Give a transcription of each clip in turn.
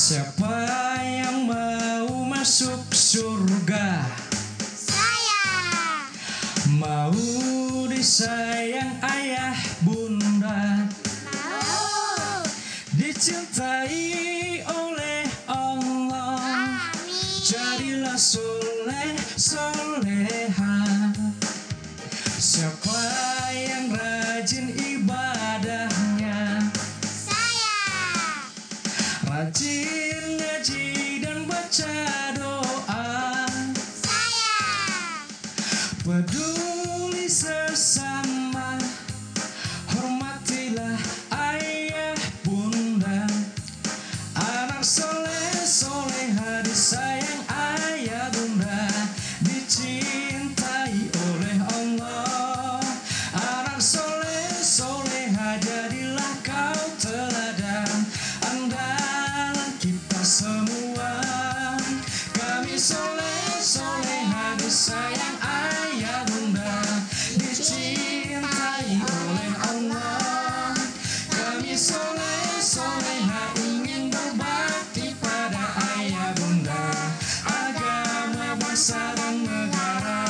Siapa yang mau masuk surga? Saya. Mau disayang ayah bunda, Mau. dicintai oleh Allah. Amin. Jadilah soleh soleha. Siapa yang rajin ibadahnya? Saya. Rajin ngaji dan baca doa. Saya. Peduli sesama, hormatilah ayah bunda. Anak soleh soleha disayang ayah bunda, dicintai oleh Allah. Anak soleh soleha jadilah kau teladan, andalan kita semua. Kami soleh soleha disayang ayah bunda, dicintai oleh Allah. Kami soleh soleha ingin berbakti pada ayah bunda, agama bangsa dan negara.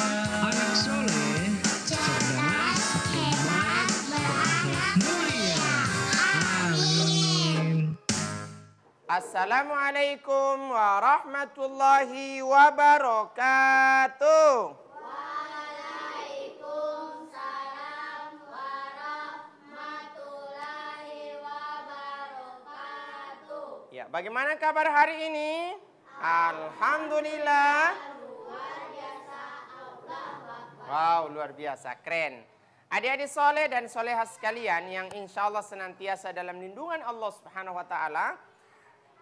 Anak soleh sebenarnya umat beranak mulia. Amin. Assalamualaikum warahmatullahi wabarakatuh. Waalaikumsalam warahmatullahi wabarakatuh. Ya, bagaimana kabar hari ini? Alhamdulillah. Wow, luar biasa, keren. Adik-adik soleh dan soleha sekalian yang insya Allah senantiasa dalam lindungan Allah Subhanahu wa Ta'ala.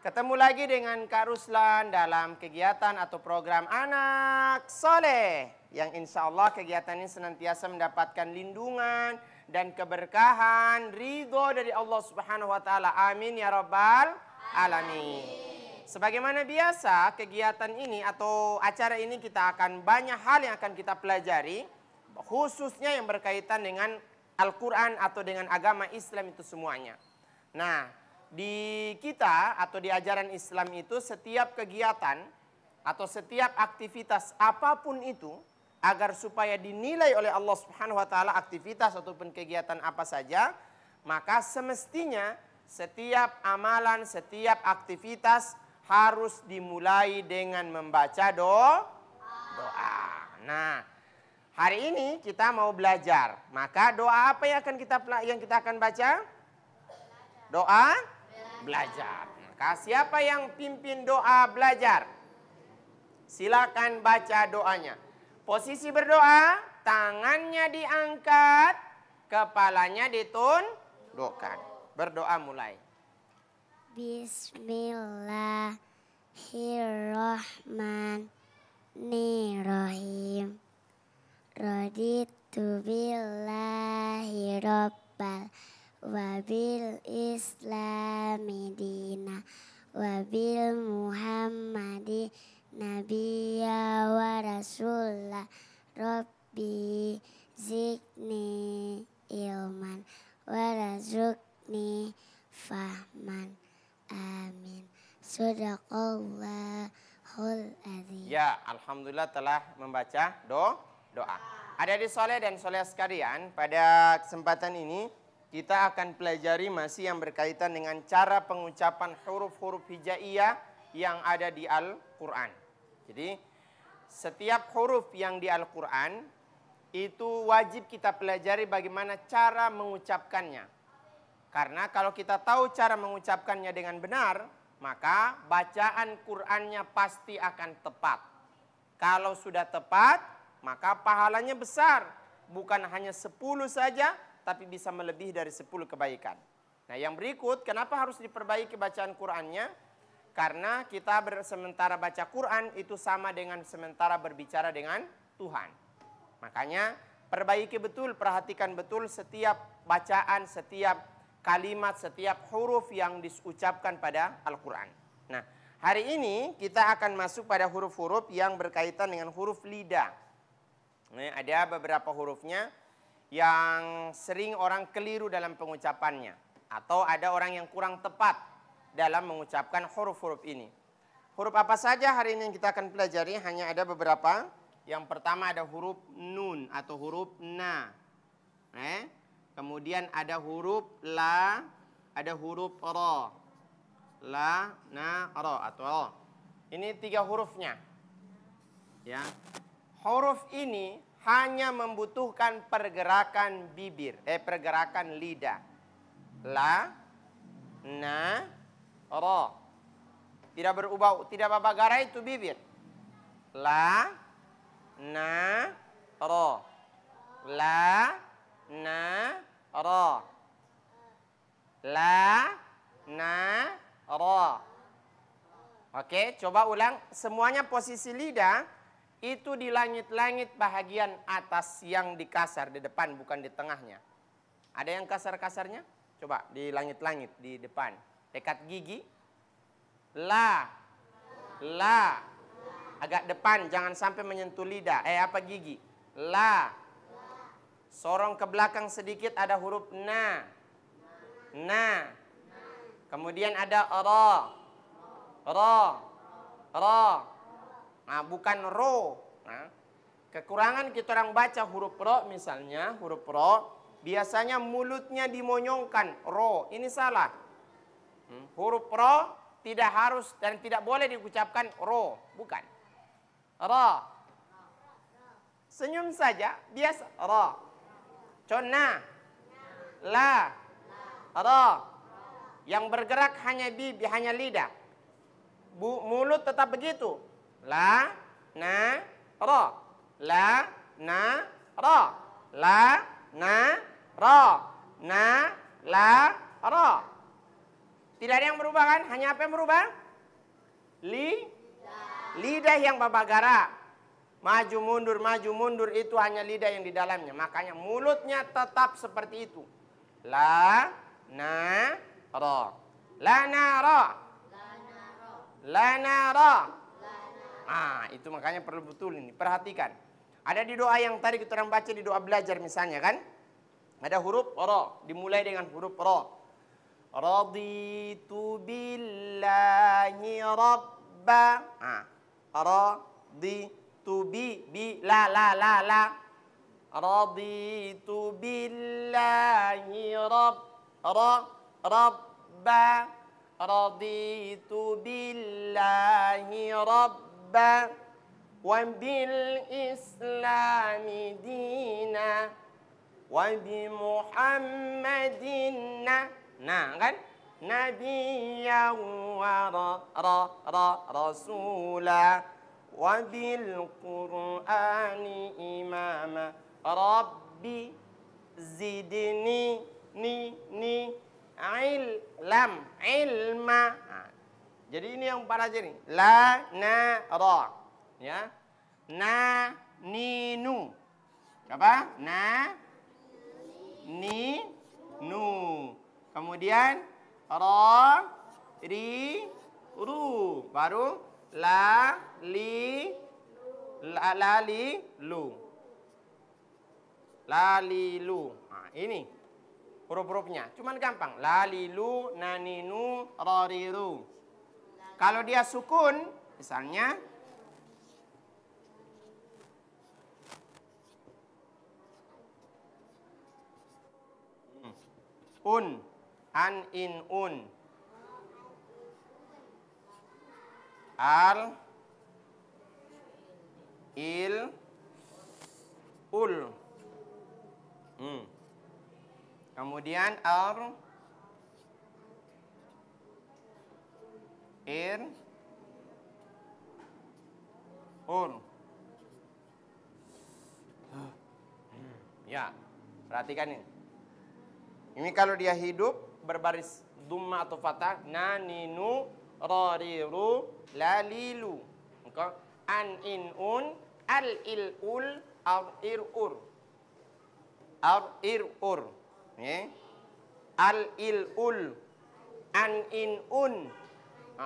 Ketemu lagi dengan Kak Ruslan dalam kegiatan atau program Anak Soleh. Yang insya Allah kegiatan ini senantiasa mendapatkan lindungan dan keberkahan, ridho dari Allah Subhanahu wa Ta'ala. Amin ya Rabbal Alamin. Sebagaimana biasa kegiatan ini atau acara ini kita akan banyak hal yang akan kita pelajari. Khususnya yang berkaitan dengan Al-Quran atau dengan agama Islam itu semuanya. Nah, di kita atau di ajaran Islam itu setiap kegiatan atau setiap aktivitas apapun itu agar supaya dinilai oleh Allah Subhanahu wa Ta'ala aktivitas ataupun kegiatan apa saja, maka semestinya setiap amalan, setiap aktivitas harus dimulai dengan membaca doa. Nah, hari ini kita mau belajar. Maka doa apa yang kita akan baca? Doa belajar. Maka siapa yang pimpin doa belajar? Silakan baca doanya. Posisi berdoa, tangannya diangkat, kepalanya ditundukkan. Berdoa mulai. Bismillahirrahmanirrahim. Raditu billahi rabbal wabil islami dina wabil muhammadi nabiyya wa rasulah rabbi zidni ilman warazukni fahman amin. Sadaqallahul azim. Ya, alhamdulillah telah membaca doa. Adik-adik soleh dan soleh sekalian, pada kesempatan ini kita akan pelajari masih yang berkaitan dengan cara pengucapan huruf-huruf hijaiyah yang ada di Al-Quran. Jadi setiap huruf yang di Al-Quran itu wajib kita pelajari bagaimana cara mengucapkannya. Karena kalau kita tahu cara mengucapkannya dengan benar, maka bacaan Qur'annya pasti akan tepat. Kalau sudah tepat, maka pahalanya besar. Bukan hanya 10 saja, tapi bisa melebihi dari 10 kebaikan. Nah, yang berikut, kenapa harus diperbaiki bacaan Qur'annya? Karena kita sementara baca Qur'an itu sama dengan sementara berbicara dengan Tuhan. Makanya perbaiki betul, perhatikan betul setiap bacaan, setiap kalimat, setiap huruf yang diucapkan pada Al-Quran. Nah, hari ini kita akan masuk pada huruf-huruf yang berkaitan dengan huruf lidah. Nah, ada beberapa hurufnya yang sering orang keliru dalam pengucapannya. Atau ada orang yang kurang tepat dalam mengucapkan huruf-huruf ini. Huruf apa saja hari ini yang kita akan pelajari? Hanya ada beberapa. Yang pertama ada huruf nun atau huruf na. Kemudian ada huruf la, ada huruf ra. La, na, ra atau ra. Ini 3 hurufnya. Ya. Huruf ini hanya membutuhkan pergerakan bibir, pergerakan lidah. La, na, ra. Tidak berubah, tidak babagara itu bibir. La, na, ra. La, na, ra. La, na, ra. Oke, coba ulang. Semuanya posisi lidah itu di langit-langit bahagian atas yang dikasar di depan, bukan di tengahnya. Ada yang kasar-kasarnya? Coba di langit-langit di depan. Dekat gigi. La. La. Agak depan, jangan sampai menyentuh lidah. Apa gigi? La. Sorong ke belakang sedikit ada huruf na. Na. Kemudian ada ra. Ra. Ra. Nah, bukan ro. Nah, kekurangan kita orang baca huruf ro misalnya, huruf ro, biasanya mulutnya dimonyongkan, ro. Ini salah. Huruf ro tidak harus dan tidak boleh diucapkan ro, bukan. Ra. Senyum saja, biasa, ra. Cona. La. Ra. Yang bergerak hanya bibi, hanya lidah. Mulut tetap begitu. La, na, ra. La, na, ra. La, na, ra. Na, la, ra. Tidak ada yang berubah kan? Hanya apa yang berubah? Lidah yang babagara. Maju mundur itu hanya lidah yang di dalamnya. Makanya mulutnya tetap seperti itu. La, na, ra. La, na, ra. La, na, ra. Itu makanya perlu betul ini. Perhatikan. Ada di doa yang tadi kita orang baca di doa belajar misalnya kan. Ada huruf ra. Dimulai dengan huruf ra. Raditu billahi rabba. Raditu la. Raditu billahi rabba. Raditu billahi rabba wa bil islami dina wa bi muhammadin kan nabiyyan wa rasula wa bil qur'ani imama rabbi zidni ilma. Jadi ini yang pelajari. La, na, ra. Ya. Na, ni, nu. Apa? Na, ni, nu. Kemudian ra, ri, ru. Baru la, li, lu. La, li, lu. Ini huruf-hurufnya. Cuman gampang. La, li, lu, na, ni, nu, ra, ri, ru. Kalau dia sukun, misalnya an, in, al, il, ul. Kemudian ar, ir, ur. Ya, perhatikan ini. Ini kalau dia hidup berbaris dhamma atau fathah, na, ni, nu, ra, ri, ru, la, li, lu. An, in, al, il, ul, ar, ir, ur. Ar, ir, ur. Al, il, ul, an, in,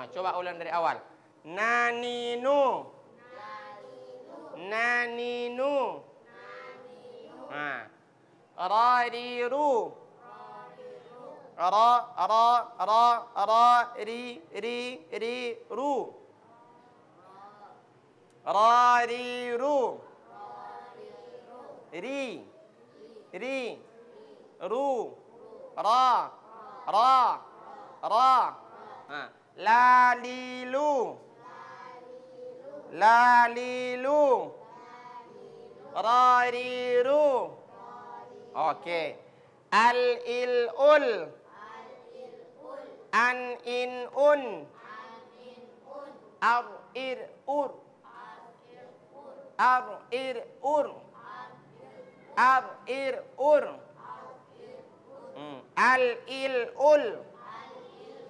coba ulang dari awal. Na, ni, nu. Na, ni, nu. Ra, ri, ru. ri, ru. Ra, ri, ru. Ri, ru. Ra. La, li, lu. La, li, lu. Ra, ri, ru. Okey. Al, il, ul. An, in, un. Ar, ir, ur. Ar, ir, ur. Ar, ir, ur. Al, il, ul.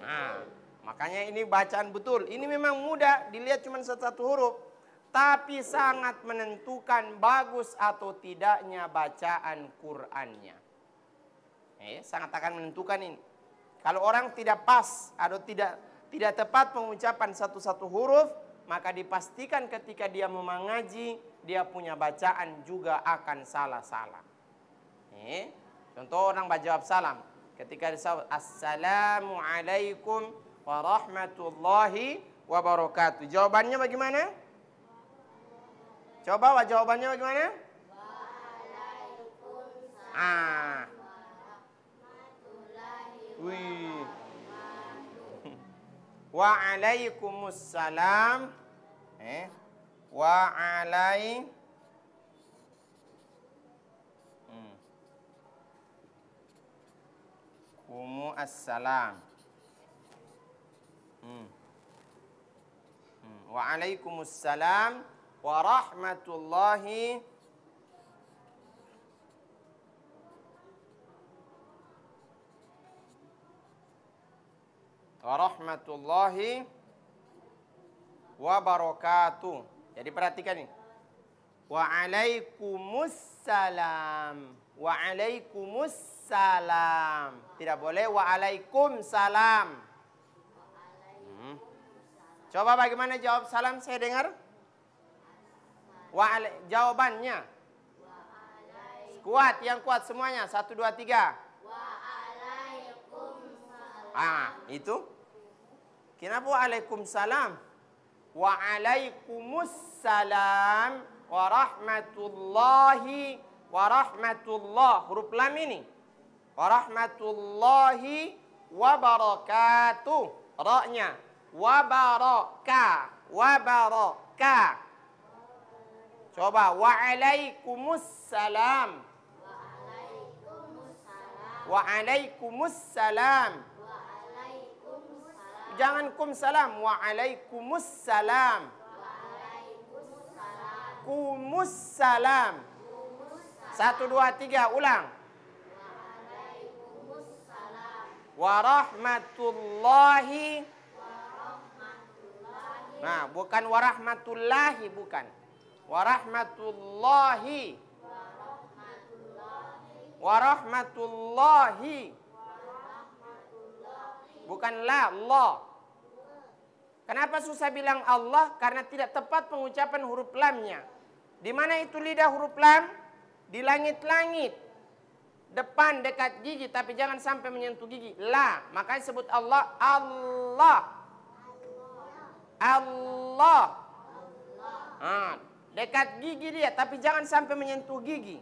Nah, makanya ini bacaan betul. Ini memang mudah, dilihat cuma satu huruf. Tapi sangat menentukan bagus atau tidaknya bacaan Qur'annya. Sangat akan menentukan ini. Kalau orang tidak pas atau tidak tepat pengucapan satu-satu huruf, maka dipastikan ketika dia mengaji, dia punya bacaan juga akan salah-salah. Contoh orang jawab salam. Ketika disebut Assalamualaikum warahmatullahi wabarakatuh. Jawabannya bagaimana? Coba jawabannya bagaimana? Waalaikumsalam. Wih. Waalaikumsalam. Waalaikumsalam. Waalaikumsalam warahmatullahi wabarakatuh. Jadi perhatikan ini. Waalaikumsalam. Waalaikumsalam. Tidak boleh waalaikumsalam. Coba bagaimana jawab salam saya dengar? Jawabannya. Kuat, yang kuat semuanya. 1, 2, 3. Itu. Kenapa waalaikumsalam? Waalaikumsalam warahmatullahi huruf lam ini. Warahmatullahi wabarakatuh. Ra-nya. Wabaraka. Coba waalaikumsalam. Waalaikumsalam. Jangan kumsalam. Waalaikumsalam. Kumussalam. 1, 2, 3 ulang. Warahmatullahi. Nah, bukan warahmatullahi, bukan. Warahmatullahi. Bukan la, Allah. Kenapa susah bilang Allah? Karena tidak tepat pengucapan huruf lamnya. Di mana itu lidah huruf lam? Di langit-langit. Depan dekat gigi, tapi jangan sampai menyentuh gigi. La, makanya sebut Allah, Allah. Dekat gigi dia, tapi jangan sampai menyentuh gigi.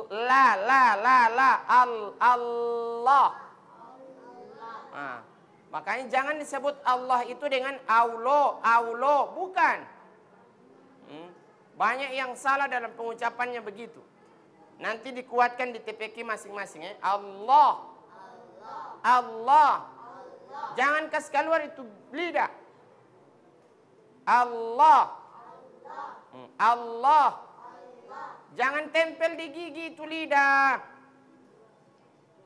La, Allah. Makanya jangan disebut Allah itu dengan aulo, bukan. Banyak yang salah dalam pengucapannya begitu. Nanti dikuatkan di TPQ masing-masing ya. Allah. Jangan kasih keluar itu lidah. Allah. Jangan tempel di gigi itu lidah.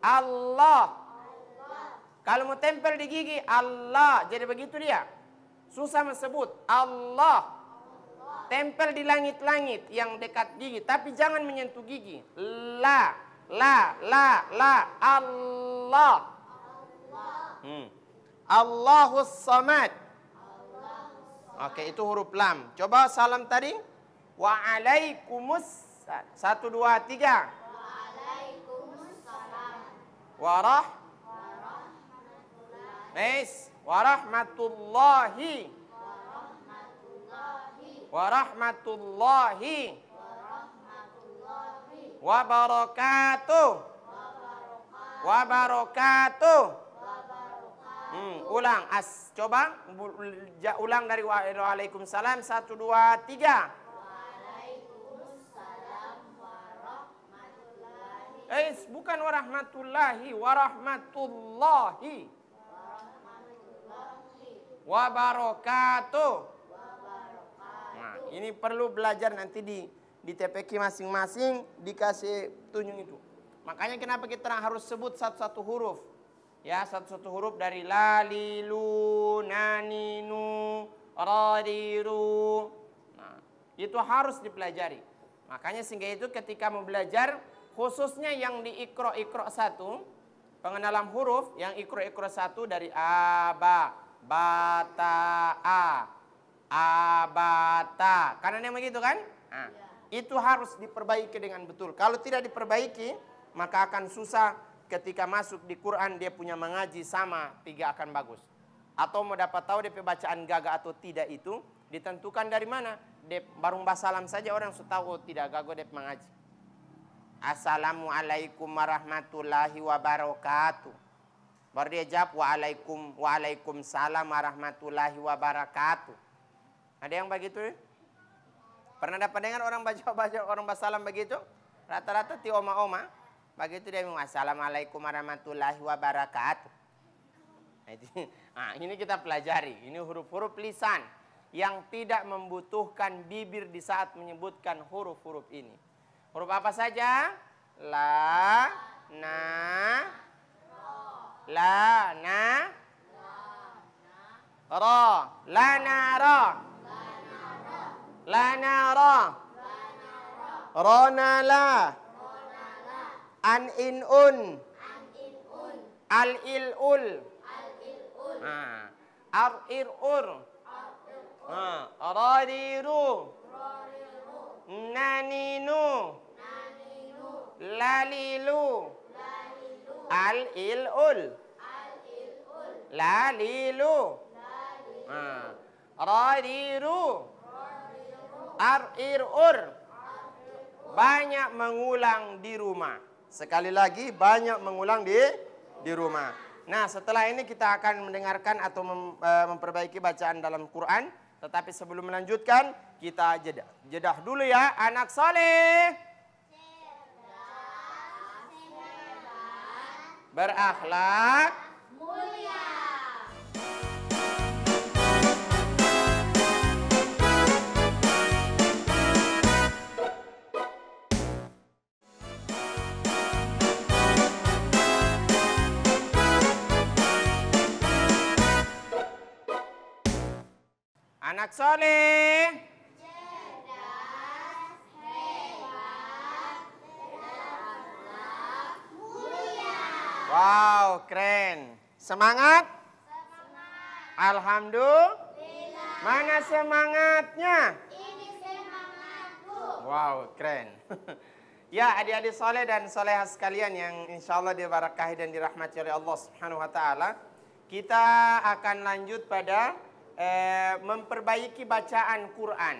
Allah. Kalau mau tempel di gigi Allah, jadi begitu dia. Susah mesebut Allah. Tempel di langit-langit yang dekat gigi, tapi jangan menyentuh gigi. La, Allah. Allahus samad. Oke, itu huruf lam. Coba salam tadi. Waalaikumsalam. 1, 2, 3. Waalaikumsalam. Warahmatullahi. Warahmatullahi. Wabarakatuh. Wabarakatuh. Ulang. Coba ulang dari waalaikumsalam. 1, 2, 3. Bukan warahmatullahi, warahmatullahi. Wabarakatuh. Nah, ini perlu belajar nanti di TPQ masing-masing dikasih tunjuk itu. Makanya kenapa kita harus sebut satu-satu huruf. Ya, satu-satu huruf dari la, li, lu, na, ni, nu, ra, di, ru. Nah, itu harus dipelajari. Makanya sehingga itu ketika mau belajar, khususnya yang di Iqra 1, pengenalan huruf, yang Iqra 1 dari aba, bata, abata. Karena memang begitu kan? Nah, itu harus diperbaiki dengan betul. Kalau tidak diperbaiki, maka akan susah ketika masuk di Quran dia punya mengaji sama, tidak akan bagus. Atau mau dapat tahu dia bacaan gagah atau tidak itu ditentukan dari mana? Dia barung basalam saja orang sudah tahu tidak gagah dia mengaji. Assalamualaikum warahmatullahi wabarakatuh. Baru dia jawab waalaikumsalam warahmatullahi wabarakatuh. Ada yang begitu? Pernah dapat dengar orang orang basalam begitu? Rata-rata ti oma-oma begitu dia bilang assalamualaikum warahmatullahi wabarakatuh. Nah, ini kita pelajari. Ini huruf-huruf lisan yang tidak membutuhkan bibir di saat menyebutkan huruf-huruf ini. Huruf apa saja? La, na, la, na, ra, la, na, ra, la, na, ra, ra, na, la, an, in, un, al, il, ul, ar, ir, ur, ra, di, ru, naninu, lalilu, al-il-ul, lalilu, radiru, ar-ir-ur. Banyak mengulang di rumah. Sekali lagi banyak mengulang di rumah. Nah, setelah ini kita akan mendengarkan atau memperbaiki bacaan dalam Quran. Tetapi sebelum melanjutkan, kita jedah dulu ya, anak soleh. Berakhlak. Mulia. Anak soleh. Cerdas, hebat, berakhlak, mulia. Wow, keren. Semangat? Semangat. Alhamdulillah. Mana semangatnya? Ini semangatku. Wow, keren. Ya, adik-adik soleh dan solehah sekalian yang insya Allah diberkahi dan dirahmati oleh Allah Subhanahu wa Ta'ala. Kita akan lanjut pada memperbaiki bacaan Quran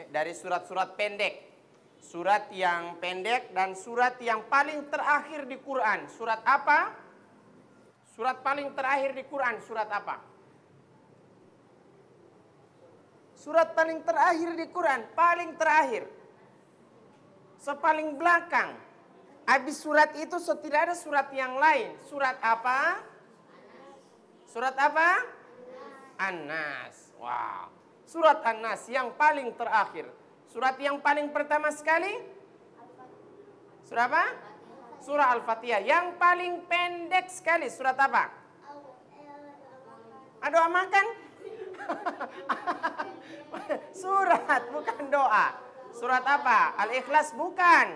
dari surat-surat pendek. Surat yang pendek dan surat yang paling terakhir di Quran. Surat apa? Surat paling terakhir di Quran, surat apa? Surat paling terakhir di Quran, paling terakhir. Sepaling belakang. Habis surat itu tidak ada surat yang lain. Surat apa? Surat apa? An-Nas. Wow. Surat An-Nas yang paling terakhir. Surat yang paling pertama sekali? Surat apa? Surah Al-Fatihah. Yang paling pendek sekali. Surat apa? Doa makan? Surat, bukan doa. Surat apa? Al-Ikhlas bukan.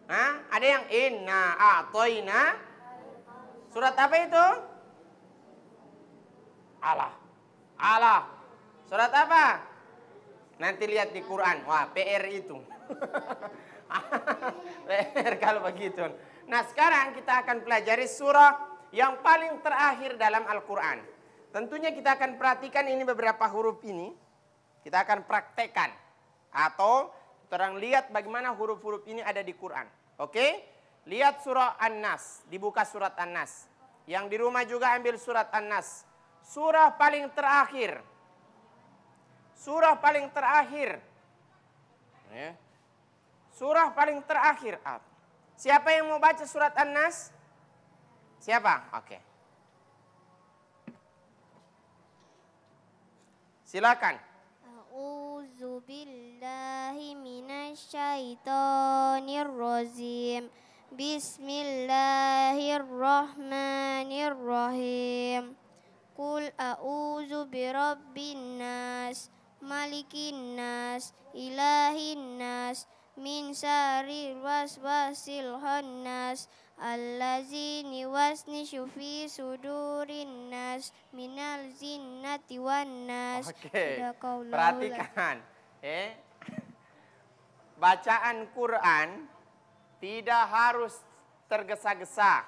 Hah? Ada yang inna a'toina. Surat apa itu? Allah. Surat apa? Nanti lihat di Quran. Wah, PR itu. PR kalau begitu. Nah, sekarang kita akan pelajari surah yang paling terakhir dalam Al-Quran. Tentunya kita akan perhatikan ini beberapa huruf ini. Kita akan praktekkan. Atau kita orang lihat bagaimana huruf-huruf ini ada di Quran. Oke? Lihat surah An-Nas. Dibuka surat An-Nas. Yang di rumah juga ambil surat An-Nas. Surah paling terakhir. Surah paling terakhir. Surah paling terakhir. Siapa yang mau baca surat An-Nas? Siapa? Oke. Silakan. A'udzu billahi minasyaitonir rajim. Bismillahirrahmanirrahim. Qul a'udzu birabbin nas, malikin nas, ilahin nas, min syarril waswasil khannas, allazini wasnishu fi sudurin nas, minal jinnati wan nas. Oke, perhatikan. Bacaan Quran tidak harus tergesa-gesa.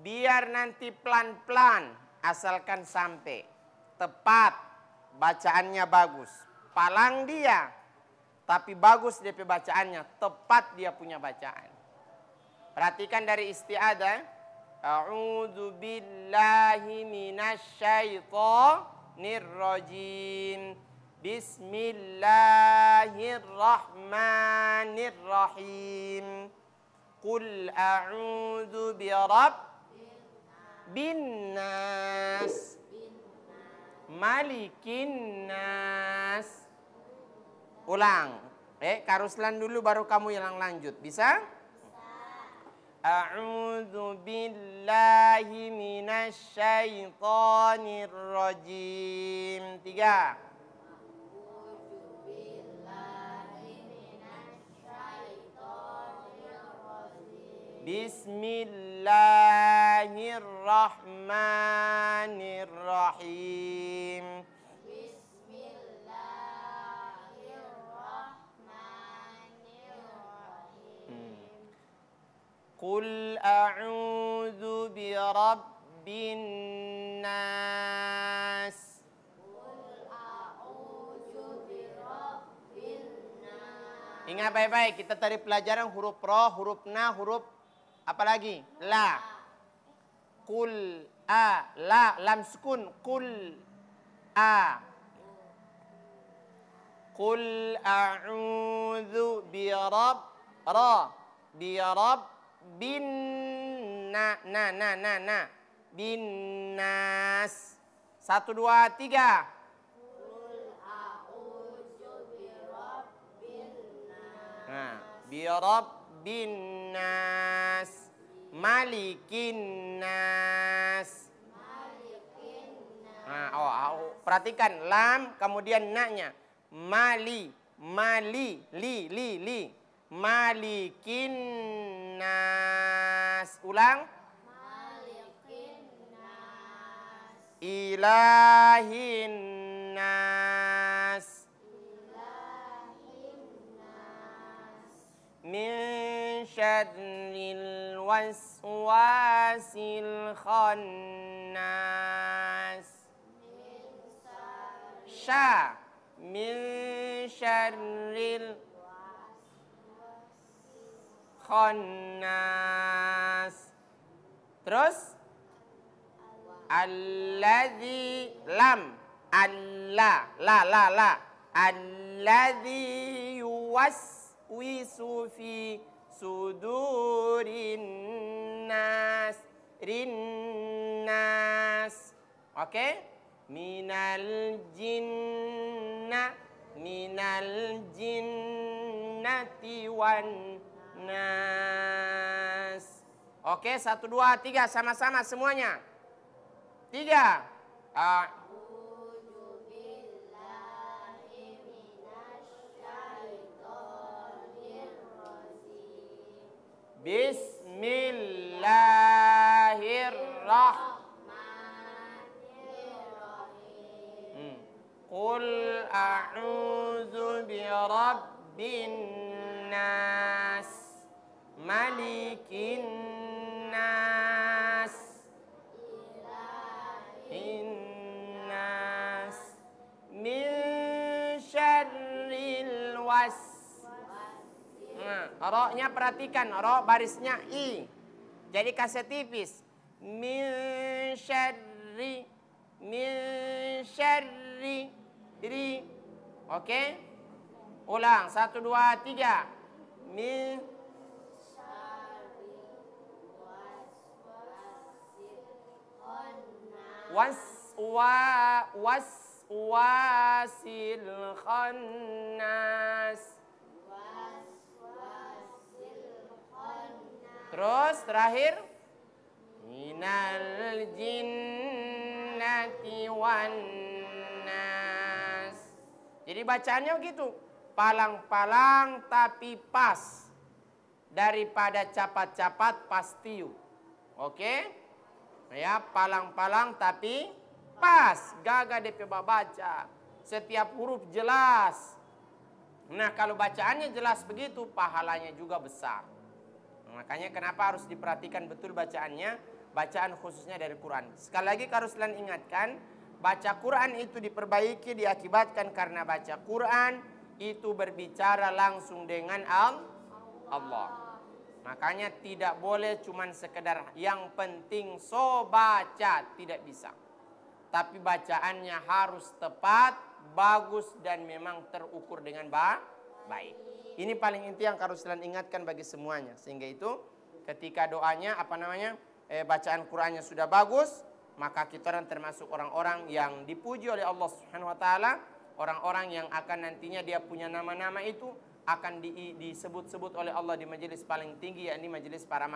Biar nanti pelan-pelan, asalkan sampai. Tepat, bacaannya bagus. Palang dia, tapi bagus dia bacaannya. Tepat dia punya bacaan. Perhatikan dari isti'adzah. A'udzu billahi minasyaitonir rajim. Bismillahirrahmanirrahim. Qul a'udzu birabbin nas, malikin nas. Ulang. Kak Ruslan dulu baru kamu yang lanjut. Bisa? A'udzu billahi minasyaitonir rajim. 3. Bismillahirrahmanirrahim. Qul a'udzu birabbin nas. Ingat baik-baik, kita tadi pelajaran huruf ro, huruf na, huruf apa lagi? La. Qul a, la, lam sukun. Qul a. Qul a'udzu bin bin nas. 1, 2, 3. Birabbin nas, malikin nas. Perhatikan lam kemudian na-nya. Mali, li. Malikin nas. Ulang. Malikin nas. Ilahin nas. Min syarril waswasil khannas. Min syarril khannas. Terus alladzi lam alla la alladzi yuwaswisu fi sudurin nas rinnas. Oke? Minal jinnati wan nas. Oke, 1, 2, 3 sama-sama semuanya. 3. A'udzu billahi minasyaitonir rajim. Bismillahirrahmanirrahim. Qul a'udzu birabbin nas, malikin nas, Ro-nya perhatikan, ro barisnya I. Jadi kasih tipis. Min syarri. Min syarri. Ri. Oke? Ulang. 1, 2, 3. Min waswasil khannas. Terus terakhir minal jinnati wan nas. Jadi bacaannya begitu, palang-palang tapi pas, daripada capat-capat pastiu. Oke? Ya, palang-palang tapi pas, gagah DP baca. Setiap huruf jelas. Nah, kalau bacaannya jelas begitu, pahalanya juga besar. Makanya kenapa harus diperhatikan betul bacaannya, bacaan khususnya dari Quran. Sekali lagi Karuslan ingatkan, baca Quran itu diperbaiki diakibatkan karena baca Quran itu berbicara langsung dengan Allah. Makanya tidak boleh cuman sekedar yang penting so baca, tidak bisa. Tapi bacaannya harus tepat, bagus dan memang terukur dengan baik. Ini paling inti yang Karuslan ingatkan bagi semuanya. Sehingga itu ketika doanya bacaan Qur'annya sudah bagus, maka kita orang termasuk orang-orang yang dipuji oleh Allah Subhanahu wa taala, orang-orang yang akan nantinya dia punya nama-nama itu akan disebut-sebut oleh Allah di majelis paling tinggi, yakni majelis para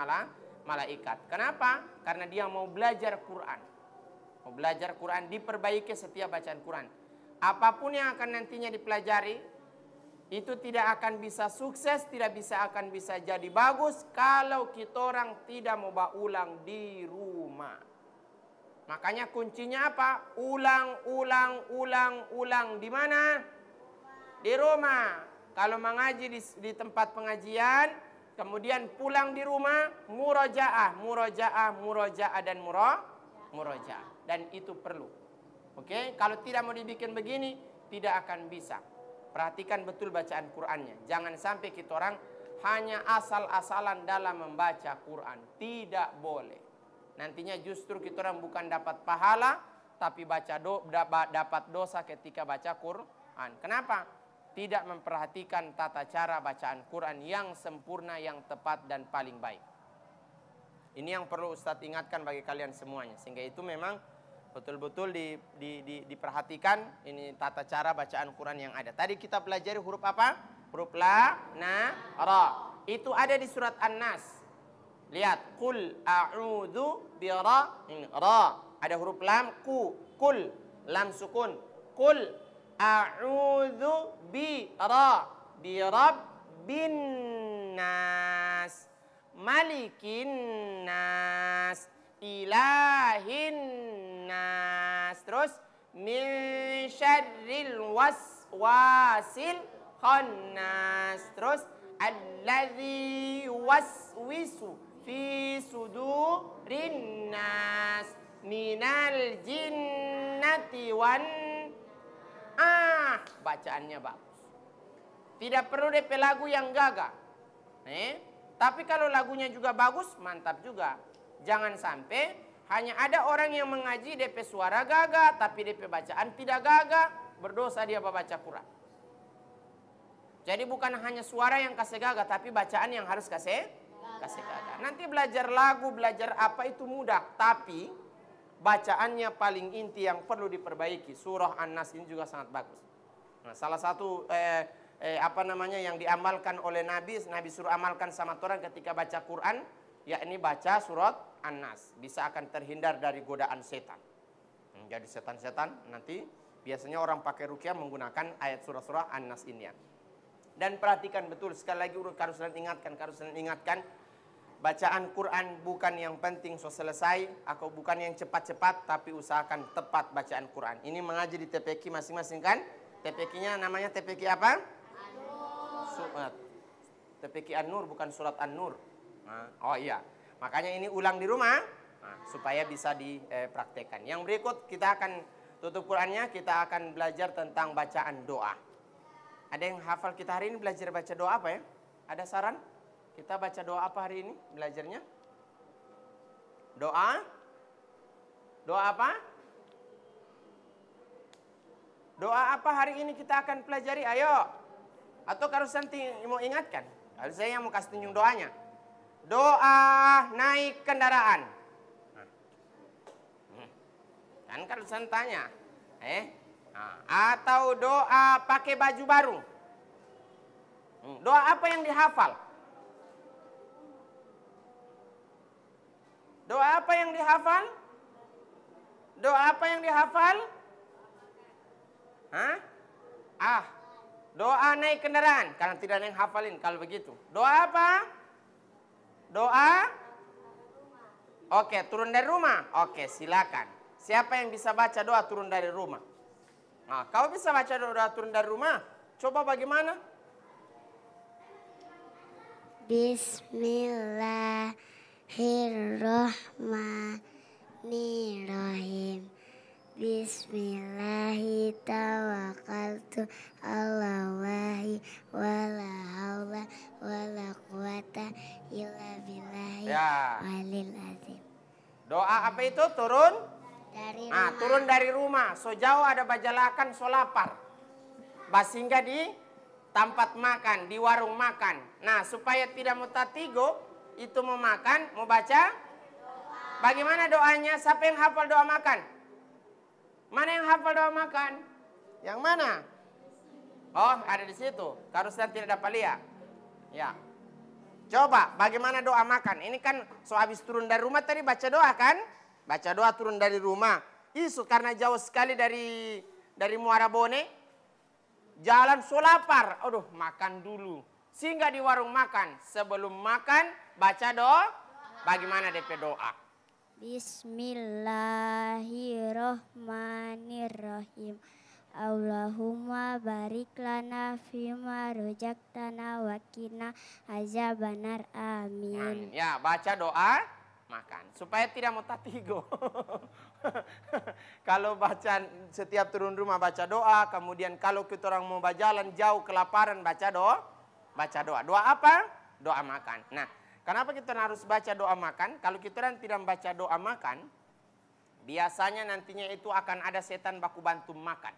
malaikat. Kenapa? Karena dia mau belajar Quran. Mau belajar Quran, diperbaiki setiap bacaan Quran. Apapun yang akan nantinya dipelajari, itu tidak akan bisa sukses, tidak akan bisa jadi bagus kalau kita orang tidak mau ulang di rumah. Makanya kuncinya apa? Ulang. Di mana? Di rumah. Kalau mengaji di tempat pengajian, kemudian pulang di rumah, murojaah dan murojaah. Dan itu perlu. Oke? Kalau tidak mau dibikin begini, tidak akan bisa. Perhatikan betul bacaan Qur'annya. Jangan sampai kita orang hanya asal-asalan dalam membaca Qur'an. Tidak boleh. Nantinya justru kita orang bukan dapat pahala, tapi dapat dosa ketika baca Qur'an. Kenapa? Tidak memperhatikan tata cara bacaan Qur'an yang sempurna, yang tepat dan paling baik. Ini yang perlu Ustadz ingatkan bagi kalian semuanya. Sehingga itu memang betul-betul diperhatikan ini tata cara bacaan Quran yang ada. Tadi kita pelajari huruf apa? Huruf la, na, ra. Itu ada di surat An-Nas. Lihat, qul a'udzu bi ra. Ada huruf lam, kul, lam sukun. Qul a'udzu bi rabbin nas, malikin nas, ilahin nas. Terus min syarril waswasil khannas. Terus alladzi waswisu fi sudurin nas minal jinnati wan. Bacaannya bagus. Tidak perlu DP lagu yang gagah. Tapi kalau lagunya juga bagus, mantap juga. Jangan sampai hanya ada orang yang mengaji DP suara gagah, tapi DP bacaan tidak gagah, berdosa dia baca Quran. Jadi bukan hanya suara yang kasih gagah, tapi bacaan yang harus kasih gagah. Nanti belajar lagu, belajar apa itu mudah, tapi bacaannya paling inti yang perlu diperbaiki. Surah An-Nas ini juga sangat bagus. Nah, salah satu yang diamalkan oleh Nabi suruh amalkan sama orang ketika baca Quran, yakni baca surat An-Nas. Bisa akan terhindar dari godaan setan. Jadi setan-setan nanti biasanya orang pakai ruqyah menggunakan ayat surah-surah An-Nas ini. Dan perhatikan betul, sekali lagi Karuslan ingatkan, bacaan Quran bukan yang penting selesai, atau bukan yang cepat-cepat, tapi usahakan tepat bacaan Quran. Ini mengaji di TPQ masing-masing kan? TPQ-nya namanya TPQ apa? An-Nur. TPQ An-Nur bukan surat An-Nur. Oh iya, makanya ini ulang di rumah supaya bisa dipraktekkan. Yang berikut kita akan tutup Qurannya, kita akan belajar tentang bacaan doa. Ada yang hafal kita hari ini belajar baca doa apa ya? Ada saran? Kita baca doa apa hari ini belajarnya? Doa? Doa apa? Doa apa hari ini kita akan pelajari? Ayo. Atau kalau nanti mau ingatkan. Kalau saya yang mau kasih tunjuk doanya. Doa naik kendaraan. Kan kalau saya tanya. Atau doa pakai baju baru. Doa apa yang dihafal? Doa apa yang dihafal? Doa apa yang dihafal? Doa naik kendaraan. Karena tidak ada yang hafalin kalau begitu. Doa apa? Doa? Oke, turun dari rumah. Oke, silakan. Siapa yang bisa baca doa turun dari rumah? Nah, kau bisa baca doa turun dari rumah? Coba bagaimana? Bismillahirrahmanirrahim. Bismillahirrahmanirrahim. Allahi wala haula wala quwata illa billahi alil azim. Doa apa itu? Turun dari rumah. Turun dari rumah. So jauh ada bajalakan, so lapar. Singgah di tempat makan, di warung makan. Nah, supaya tidak mutatigo, itu mau makan, mau baca. Bagaimana doanya? Siapa yang hafal doa makan? Mana yang hafal doa makan? Yang mana? Oh, ada di situ. Harusnya tidak dapat lihat. Ya. Coba, bagaimana doa makan? Ini kan so habis turun dari rumah tadi baca doa kan? Baca doa turun dari rumah. Isu karena jauh sekali dari Muara Bone. Jalan so lapar. Aduh, makan dulu. Singgah di warung makan. Sebelum makan, baca doa. Bagaimana DP doa? Bismillahirrahmanirrahim. Allahumma barik lana fima rojaktana wa qina azabannar. Amin. Ya, baca doa makan supaya tidak mutatigo. Kalau baca setiap turun rumah baca doa, kemudian kalau kita orang mau berjalan jauh kelaparan baca doa. Doa apa? Doa makan. Nah, kenapa kita harus baca doa makan? Kalau kita orang tidak membaca doa makan, biasanya nantinya itu akan ada setan baku bantu makan.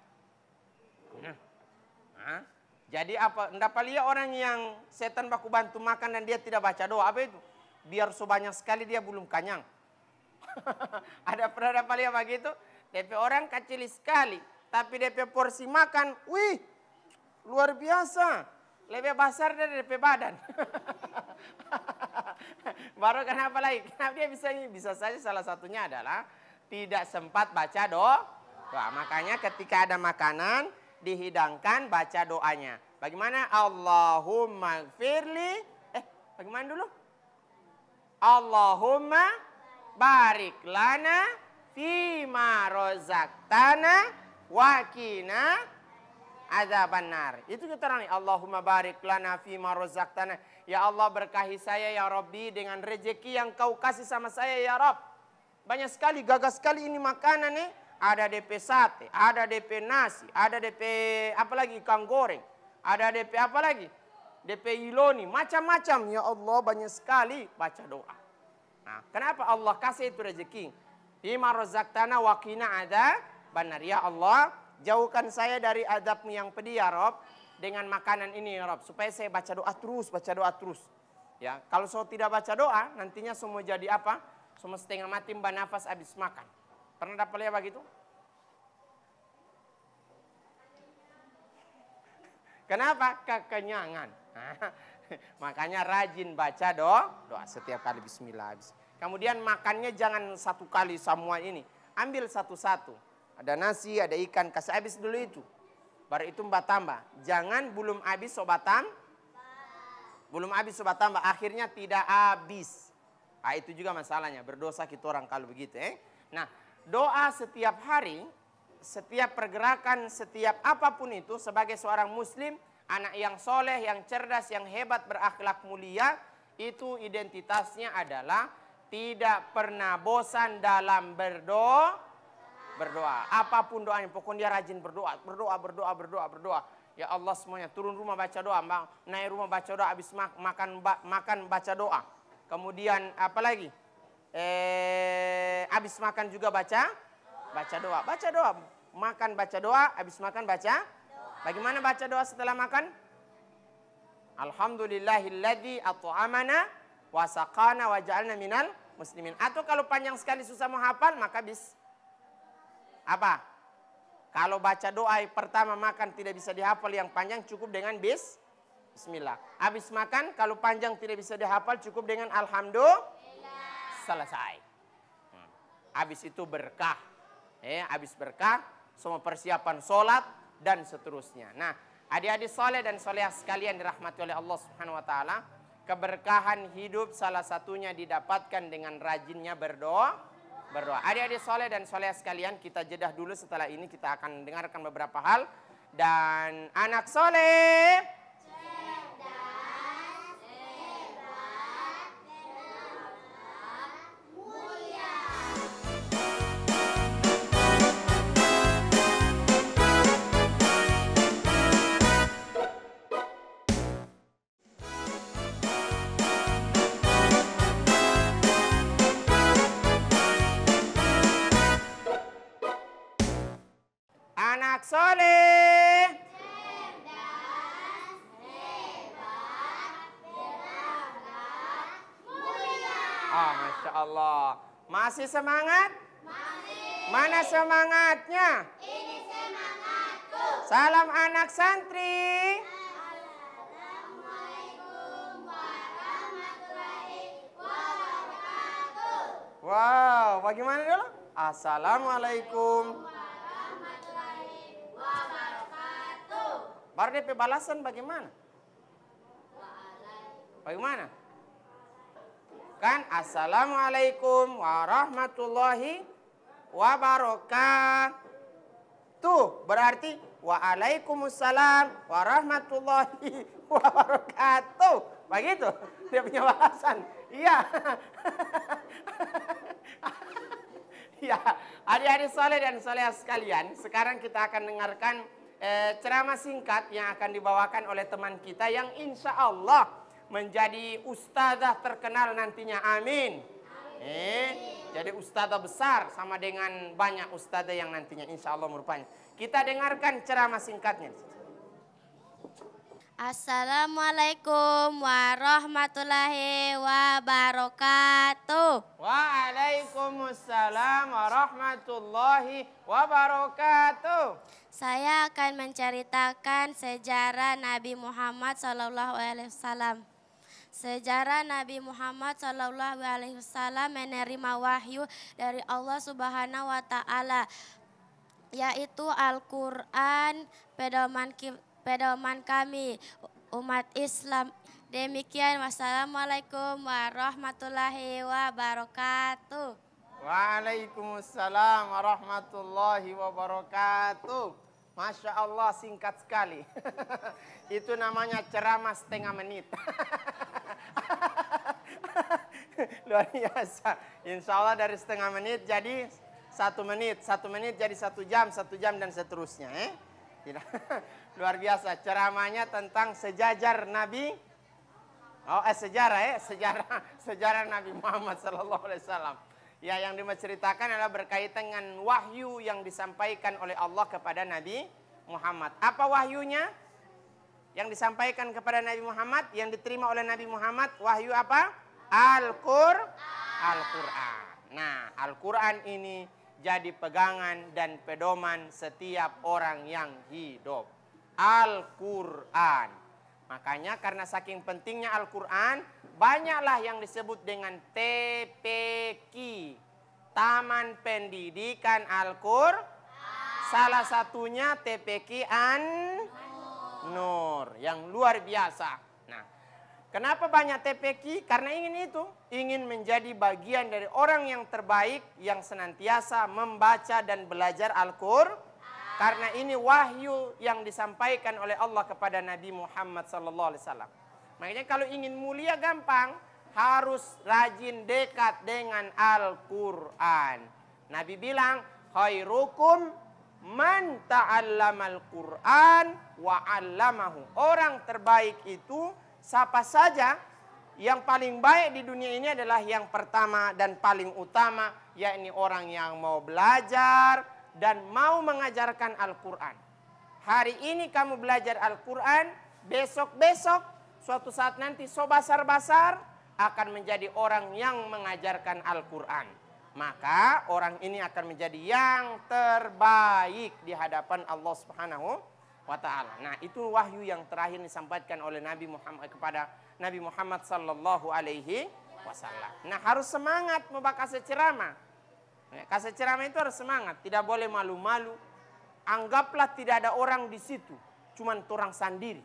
Jadi apa? Enggak lihat orang yang setan baku bantu makan dan dia tidak baca doa, apa itu? Biar sebanyak sekali dia belum kenyang. Ada pernah dapat lihat begitu? DP orang kecil sekali, tapi DP porsi makan, wih, luar biasa. Lebih besar dari DP badan. Baru kenapa lagi? Kenapa dia bisa saja salah satunya adalah tidak sempat baca doa. Makanya ketika ada makanan dihidangkan baca doanya. Bagaimana? Allahumma gfirli. Bagaimana dulu? Allahumma barik lana fima rozaktana wa qina azabannar. Itu kita orang, Allahumma barik lana fima rozaktana. Ya Allah, berkahi saya ya Rabbi dengan rezeki yang kau kasih sama saya ya Rabb. Banyak sekali, gagas sekali ini makanan nih. Ada DP sate, ada DP nasi, ada DP apa lagi, ikan goreng. Ada DP apa lagi? DP iloni, macam-macam. Ya Allah, banyak sekali. Baca doa. Nah, kenapa Allah kasih itu rezeki? Fima rozaktana wa qina adzabannar. Ya Allah, jauhkan saya dari azab-Mu yang pedih ya Rob, dengan makanan ini ya Rob, supaya saya baca doa terus, Ya, kalau saya tidak baca doa, nantinya semua jadi apa? Semua setengah mati mbak nafas habis makan. Pernah dapat lihat begitu? Kenapa? Kekenyangan. Makanya rajin baca doa setiap kali bismillah. Kemudian makannya jangan satu kali semua ini. Ambil satu-satu. Ada nasi, ada ikan, kasih habis dulu itu. Baru itu mbak tambah. Jangan belum habis sobat tambah. Akhirnya tidak habis. Nah, itu juga masalahnya. Berdosa kita orang kalau begitu. Nah, doa setiap hari, setiap pergerakan, setiap apapun itu sebagai seorang muslim, anak yang soleh, yang cerdas, yang hebat, berakhlak mulia, itu identitasnya adalah tidak pernah bosan dalam berdoa. Apapun doanya, pokoknya dia rajin berdoa. Ya Allah semuanya turun rumah baca doa, naik rumah baca doa, habis makan baca doa. Kemudian apa lagi? Habis makan juga baca doa. Baca doa, makan baca doa, habis makan baca. Bagaimana baca doa setelah makan? Alhamdulillahilladzi at'amana wa saqana wa ja'alna minal muslimin. Atau kalau panjang sekali susah mau hafal, maka apa? Kalau baca doa pertama makan tidak bisa dihafal yang panjang, cukup dengan bismillah. Habis makan kalau panjang tidak bisa dihafal, cukup dengan alhamdulillah. Selesai. Habis itu berkah. Habis berkah, semua persiapan sholat dan seterusnya. Nah, adik-adik soleh dan solehah sekalian dirahmati oleh Allah Subhanahu wa taala, keberkahan hidup salah satunya didapatkan dengan rajinnya berdoa. Adik-adik soleh dan solehah sekalian, kita jedah dulu, setelah ini kita akan dengarkan beberapa hal. Dan anak soleh, cerdas, hebat, berdaulat, mulia. Anak soleh, cerdas, hebat, berdaulat, mulia. Masya Allah. Masih semangat? Masih. Mana semangatnya? Ini semangatku. Salam anak santri. Assalamualaikum warahmatullahi wabarakatuh. Wow, bagaimana dulu? Assalamualaikum. Baru DP balasan bagaimana? Bagaimana? Kan assalamualaikum warahmatullahi wabarakatuh. Berarti waalaikumsalam warahmatullahi wabarakatuh. Begitu dia punya balasan. Iya. Ya, adik-adik soleh dan solehah sekalian, sekarang kita akan dengarkan ceramah singkat yang akan dibawakan oleh teman kita yang insya Allah menjadi ustazah terkenal nantinya. Amin. Jadi ustazah besar sama dengan banyak ustazah yang nantinya insya Allah merupanya. Kita dengarkan ceramah singkatnya. Assalamualaikum warahmatullahi wabarakatuh. Waalaikumsalam warahmatullahi wabarakatuh. Saya akan menceritakan sejarah Nabi Muhammad SAW. Sejarah Nabi Muhammad SAW menerima wahyu dari Allah Subhanahu wa taala, yaitu Al-Qur'an, pedoman kami umat Islam. Demikian, wassalamualaikum warahmatullahi wabarakatuh. Waalaikumsalam warahmatullahi wabarakatuh. Masya Allah, singkat sekali. Itu namanya ceramah setengah menit. Luar biasa. Insya Allah dari setengah menit jadi 1 menit. 1 menit jadi 1 jam, 1 jam dan seterusnya. Luar biasa. Ceramahnya tentang sejajar Nabi. Sejarah Nabi Muhammad SAW. Ya, yang diceritakan adalah berkaitan dengan wahyu yang disampaikan oleh Allah kepada Nabi Muhammad. Apa wahyunya? Yang disampaikan kepada Nabi Muhammad, yang diterima oleh Nabi Muhammad, wahyu apa? Al-Qur'an. Nah, Al-Qur'an ini jadi pegangan dan pedoman setiap orang yang hidup. Al-Qur'an. Makanya karena saking pentingnya Al-Qur'an, banyaklah yang disebut dengan TPQ, Taman Pendidikan Al-Qur'an. Salah satunya TPQ An-Nur, yang luar biasa. Nah, kenapa banyak TPQ? Karena ingin menjadi bagian dari orang yang terbaik yang senantiasa membaca dan belajar Al-Qur'an. Karena ini wahyu yang disampaikan oleh Allah kepada Nabi Muhammad SAW. Makanya kalau ingin mulia gampang, harus rajin dekat dengan Al-Qur'an. Nabi bilang, khairukum man ta'allamal Qur'an wa 'allamahu. Orang terbaik itu siapa saja. Yang paling baik di dunia ini adalah yang pertama dan paling utama, yakni orang yang mau belajar dan mau mengajarkan Al-Quran. Hari ini kamu belajar Al-Quran, besok-besok suatu saat nanti basar-basar akan menjadi orang yang mengajarkan Al-Quran. Maka orang ini akan menjadi yang terbaik di hadapan Allah Subhanahu wa ta'ala. Nah, itu wahyu yang terakhir disampaikan oleh Nabi Muhammad kepada Nabi Muhammad sallallahu alaihi wasallam. Nah, harus semangat mau kasih ceramah. Kasih ceramah itu harus semangat, tidak boleh malu-malu. Anggaplah tidak ada orang di situ, cuman orang sendiri.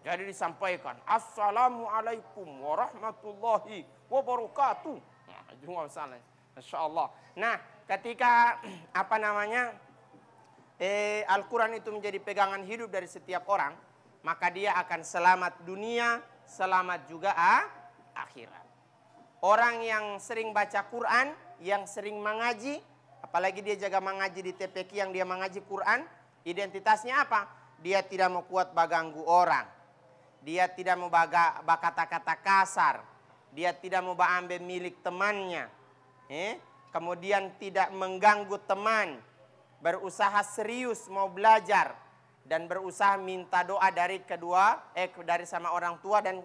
Jadi disampaikan, Assalamualaikum warahmatullahi wabarakatuh. Nah, itu nggak salah. Insyaallah. Nah, ketika Al-Quran itu menjadi pegangan hidup dari setiap orang, maka dia akan selamat dunia, selamat juga akhirat. Orang yang sering baca Quran, yang sering mengaji, apalagi dia jaga mengaji di TPQ yang dia mengaji Quran, identitasnya apa? Dia tidak mau kuat baganggu orang. Dia tidak mau kata-kata kasar. Dia tidak mau ambil milik temannya. Kemudian tidak mengganggu teman. Berusaha serius mau belajar. Dan berusaha minta doa dari dari sama orang tua dan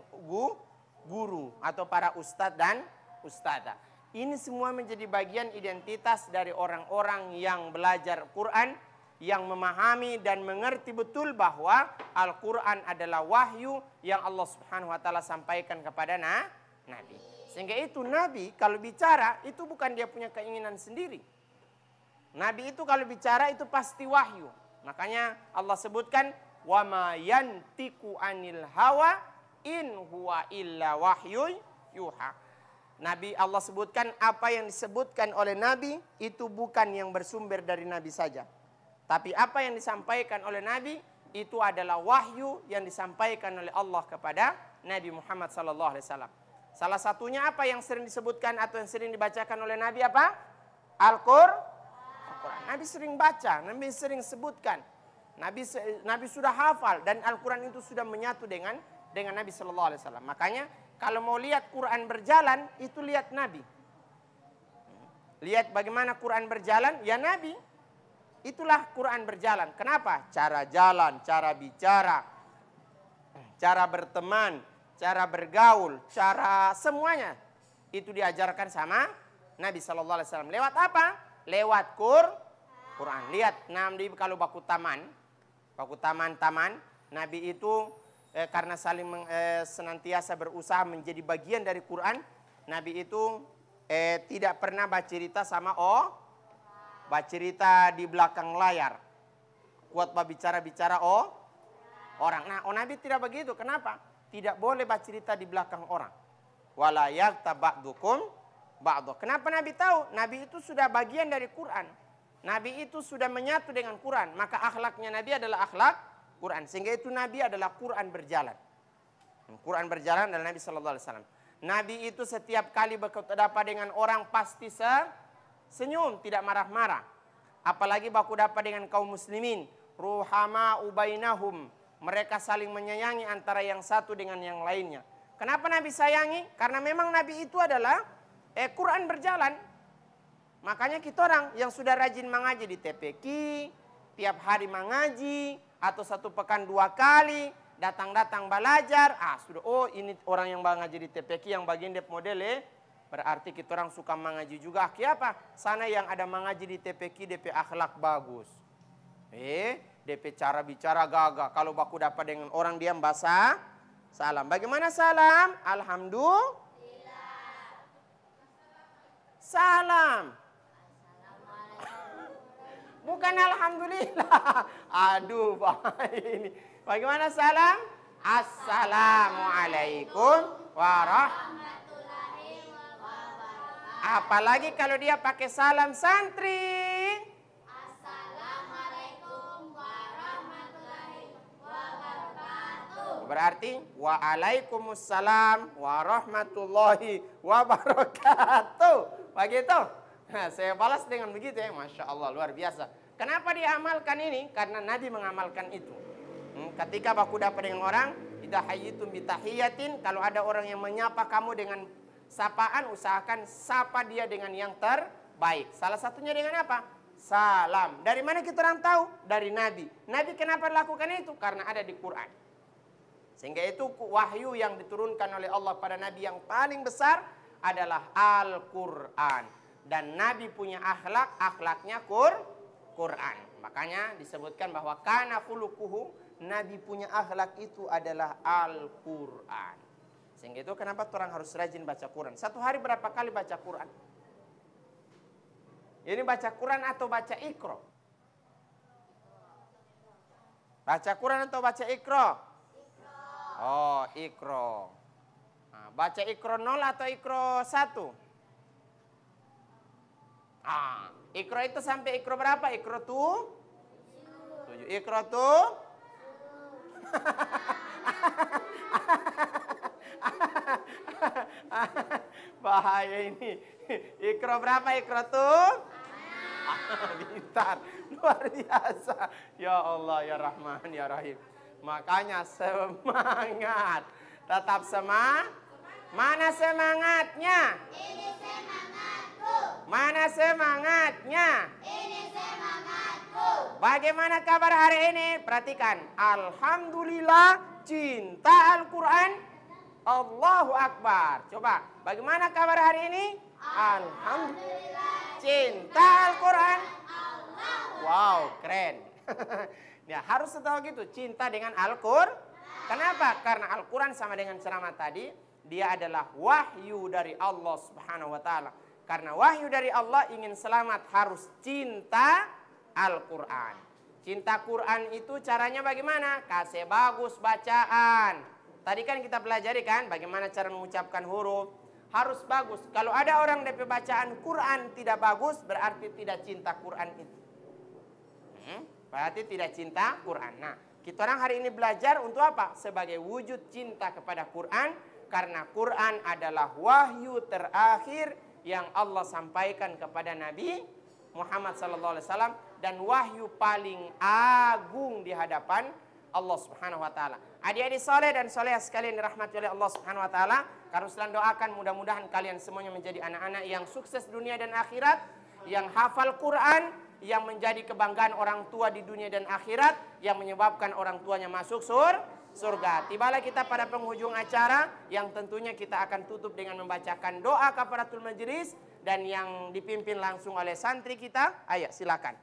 guru atau para ustadz dan ustadzah. Ini semua menjadi bagian identitas dari orang-orang yang belajar Quran, yang memahami dan mengerti betul bahwa Al-Quran adalah wahyu yang Allah Subhanahu wa ta'ala sampaikan kepada Nabi. Sehingga itu Nabi kalau bicara itu bukan dia punya keinginan sendiri. Nabi itu kalau bicara itu pasti wahyu. Makanya Allah sebutkan wa ma yantiqu anil hawa in huwa illa wahyu yuha. Nabi Allah sebutkan apa yang disebutkan oleh Nabi itu bukan yang bersumber dari Nabi saja. Tapi apa yang disampaikan oleh Nabi itu adalah wahyu yang disampaikan oleh Allah kepada Nabi Muhammad SAW. Salah satunya apa yang sering disebutkan atau yang sering dibacakan oleh Nabi apa? Al-Quran. Nabi sering baca, Nabi sering sebutkan. Nabi sudah hafal dan Al-Quran itu sudah menyatu dengan Nabi SAW. Makanya kalau mau lihat Quran berjalan, itu lihat Nabi. Lihat bagaimana Quran berjalan, ya Nabi. Itulah Quran berjalan. Kenapa? Cara jalan, cara bicara, cara berteman, cara bergaul, cara semuanya. Itu diajarkan sama Nabi SAW. Lewat apa? Lewat Quran. Lihat Nabi kalau baku taman, Nabi itu karena saling senantiasa berusaha menjadi bagian dari Quran, Nabi itu tidak pernah bercerita sama bercerita di belakang layar. Kuat bicara orang. Nah, Nabi tidak begitu. Kenapa? Tidak boleh bercerita di belakang orang. Wala yaghtab ba'dukum ba'dha. Kenapa Nabi tahu? Nabi itu sudah bagian dari Quran. Nabi itu sudah menyatu dengan Quran. Maka akhlaknya Nabi adalah akhlak Quran. Sehingga itu Nabi adalah Quran berjalan. Quran berjalan adalah Nabi SAW. Nabi itu setiap kali berhadapan dengan orang pasti senyum, tidak marah-marah. Apalagi baku dapat dengan kaum muslimin. Ruhama ubainahum. Mereka saling menyayangi antara yang satu dengan yang lainnya. Kenapa Nabi sayangi? Karena memang Nabi itu adalah Quran berjalan. Makanya kita orang yang sudah rajin mengaji di TPQ, tiap hari mengaji, atau satu pekan 2 kali, datang-datang belajar. Sudah, ini orang yang mengaji di TPQ yang bagian dep model berarti kita orang suka mengaji juga. Apa? Sana yang ada mengaji di TPQ, DP akhlak bagus. DP cara bicara gagah. Kalau baku dapat dengan orang diam bahasa salam. Bagaimana salam? Alhamdulillah. Salam. Bukan alhamdulillah. Aduh, ini. Bagaimana salam? Assalamualaikum warahmatullahi wabarakatuh. Apalagi kalau dia pakai salam santri. Assalamualaikum warahmatullahi wabarakatuh. Berarti waalaikumsalam warahmatullahi wabarakatuh. Begitu. Nah, saya balas dengan begitu ya, Masya Allah, luar biasa. Kenapa dia amalkan ini? Karena Nabi mengamalkan itu. Ketika baku dapat dengan orang, idza hayyitum bitahiyatin, kalau ada orang yang menyapa kamu dengan sapaan, usahakan sapa dia dengan yang terbaik. Salah satunya dengan apa? Salam. Dari mana kita orang tahu? Dari Nabi. Nabi kenapa lakukan itu? Karena ada di Quran. Sehingga itu wahyu yang diturunkan oleh Allah pada Nabi yang paling besar adalah Al-Quran. Dan Nabi punya akhlak, akhlaknya Quran. Makanya disebutkan bahwa kana khuluquhu, Nabi punya akhlak itu adalah Al-Quran. Sehingga itu kenapa orang harus rajin baca Quran. Satu hari berapa kali baca Quran? Ini baca Quran atau baca Iqra? Baca Quran atau baca Iqra? Oh, Iqra. Nah, baca Iqra 0 atau Iqra 1? Iqra itu sampai Iqra berapa? Iqra tuh 7. Iqra tuh bahaya ini. Iqra berapa? Iqra tuh pintar, luar biasa. Ya Allah, ya Rahman, ya Rahim. Makanya semangat, tetap semangat. Mana semangatnya? Ini semangatku. Mana semangatnya? Ini semangatku. Bagaimana kabar hari ini? Perhatikan. Alhamdulillah, cinta Al-Quran. Allahu Akbar. Coba, bagaimana kabar hari ini? Alhamdulillah, cinta Al-Quran. Wow, keren. Ya, harus tahu gitu, cinta dengan Al-Quran. Kenapa? Karena Al-Quran sama dengan ceramah tadi. Dia adalah wahyu dari Allah Subhanahu wa taala. Karena wahyu dari Allah, ingin selamat harus cinta Al-Quran. Cinta Quran itu caranya bagaimana? Kasih bagus bacaan. Tadi kan kita pelajari kan bagaimana cara mengucapkan huruf. Harus bagus. Kalau ada orang DP bacaan Quran tidak bagus, berarti tidak cinta Quran itu. Berarti tidak cinta Quran. Nah, kita orang hari ini belajar untuk apa? Sebagai wujud cinta kepada Quran. Karena Quran adalah wahyu terakhir yang Allah sampaikan kepada Nabi Muhammad SAW. Dan wahyu paling agung di hadapan Allah Subhanahu wa taala. Adik-adik soleh dan soleh sekalian dirahmati oleh Allah Subhanahu wa taala, kami selalu doakan mudah-mudahan kalian semuanya menjadi anak-anak yang sukses dunia dan akhirat, yang hafal Quran, yang menjadi kebanggaan orang tua di dunia dan akhirat, yang menyebabkan orang tuanya masuk surga. Tibalah kita pada penghujung acara yang tentunya kita akan tutup dengan membacakan doa kafaratul majlis dan yang dipimpin langsung oleh santri kita. Ayo silakan.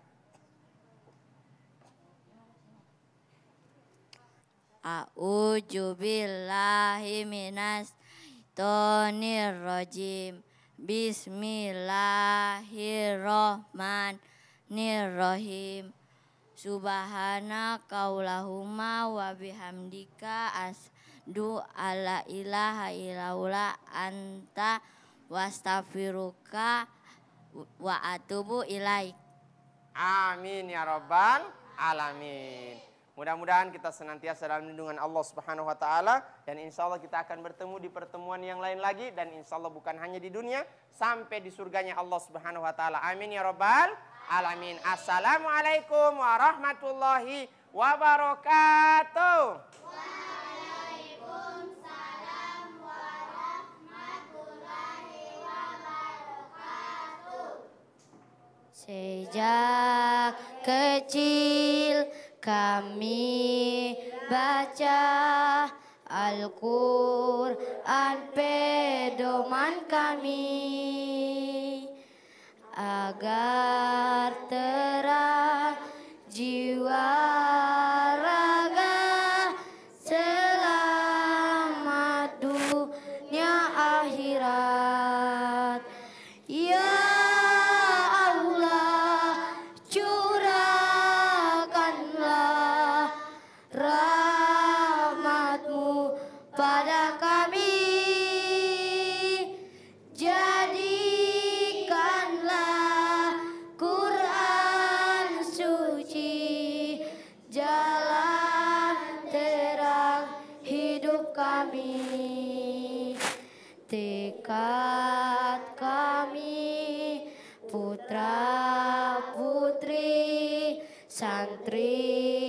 A'udzu billahi minas syaitonir rajim. Bismillahirrahmanirrahim. Subhanakallahumma wa bihamdika asdu alla ilaha illa anta wastaghfiruka wa atubu ilaik. Amin ya rabbal alamin. Mudah-mudahan kita senantiasa dalam lindungan Allah Subhanahu wa taala dan insya Allah kita akan bertemu di pertemuan yang lain lagi dan insya Allah bukan hanya di dunia, sampai di surganya Allah Subhanahu wa taala. Amin ya rabbal alamin. Assalamualaikum warahmatullahi wabarakatuh. Waalaikumsalam warahmatullahi wabarakatuh. Sejak kecil kami baca Al-Quran pedoman kami, agar terang jiwa raga, selamat dunia akhirat. Ya Allah, curahkanlah rahmat-Mu pada kami. Tekad kami santri